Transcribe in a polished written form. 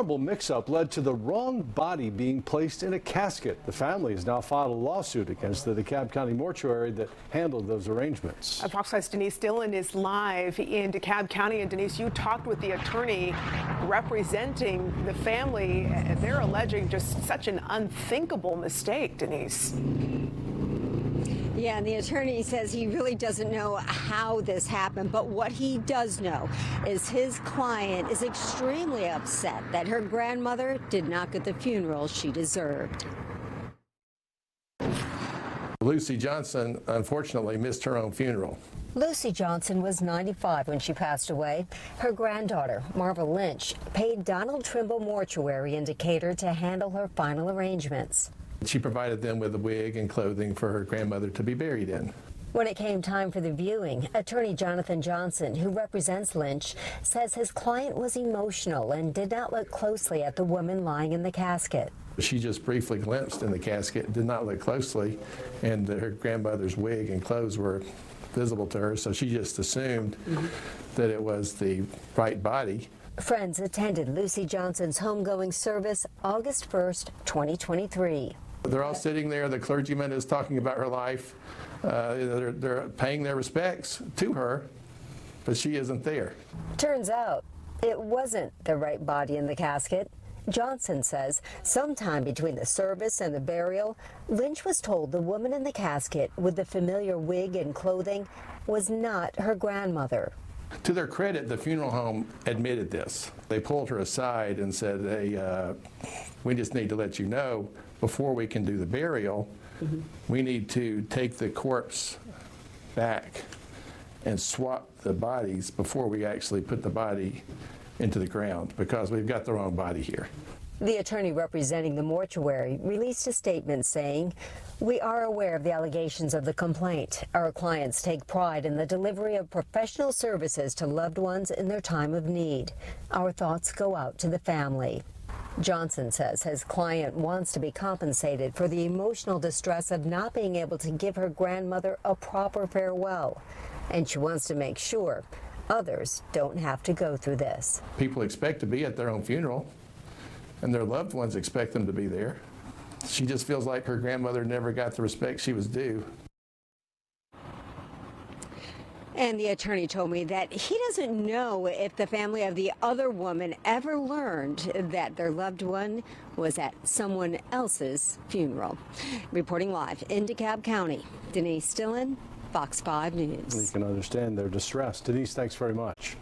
horrible mix-up led to the wrong body being placed in a casket. The family has now filed a lawsuit against the DeKalb County Mortuary that handled those arrangements. Fox 5's Denise Dillon is live in DeKalb County. And Denise, you talked with the attorney representing the family. They're alleging just such an unthinkable mistake, Denise. Yeah, and the attorney says he really doesn't know how this happened, but what he does know is his client is extremely upset that her grandmother did not get the funeral she deserved. Lucy Johnson, unfortunately, missed her own funeral. Lucy Johnson was 95 when she passed away. Her granddaughter, Marva Lynch, paid Donald Trimble Mortuary in Decatur to handle her final arrangements. She provided them with a wig and clothing for her grandmother to be buried in. When it came time for the viewing, attorney Jonathan Johnson, who represents Lynch, says his client was emotional and did not look closely at the woman lying in the casket. She just briefly glimpsed in the casket, did not look closely, and her grandmother's wig and clothes were visible to her, so she just assumed that it was the right body. Friends attended Lucy Johnson's homegoing service August 1st, 2023. They're all sitting there. The clergyman is talking about her life. They're paying their respects to her, but she isn't there. Turns out it wasn't the right body in the casket. Johnson says sometime between the service and the burial, Lynch was told the woman in the casket with the familiar wig and clothing was not her grandmother. To their credit, the funeral home admitted this. They pulled her aside and said, hey, we just need to let you know, before we can do the burial, we need to take the corpse back and swap the bodies before we actually put the body into the ground, because we've got the wrong body here. The attorney representing the mortuary released a statement saying, "We are aware of the allegations of the complaint. Our clients take pride in the delivery of professional services to loved ones in their time of need. Our thoughts go out to the family." Johnson says his client wants to be compensated for the emotional distress of not being able to give her grandmother a proper farewell, and she wants to make sure others don't have to go through this. People expect to be at their own funeral, and their loved ones expect them to be there. She just feels like her grandmother never got the respect she was due. And the attorney told me that he doesn't know if the family of the other woman ever learned that their loved one was at someone else's funeral. Reporting live in DeKalb County, Denise Dillon, Fox 5 News. You can understand their distress. Denise, thanks very much.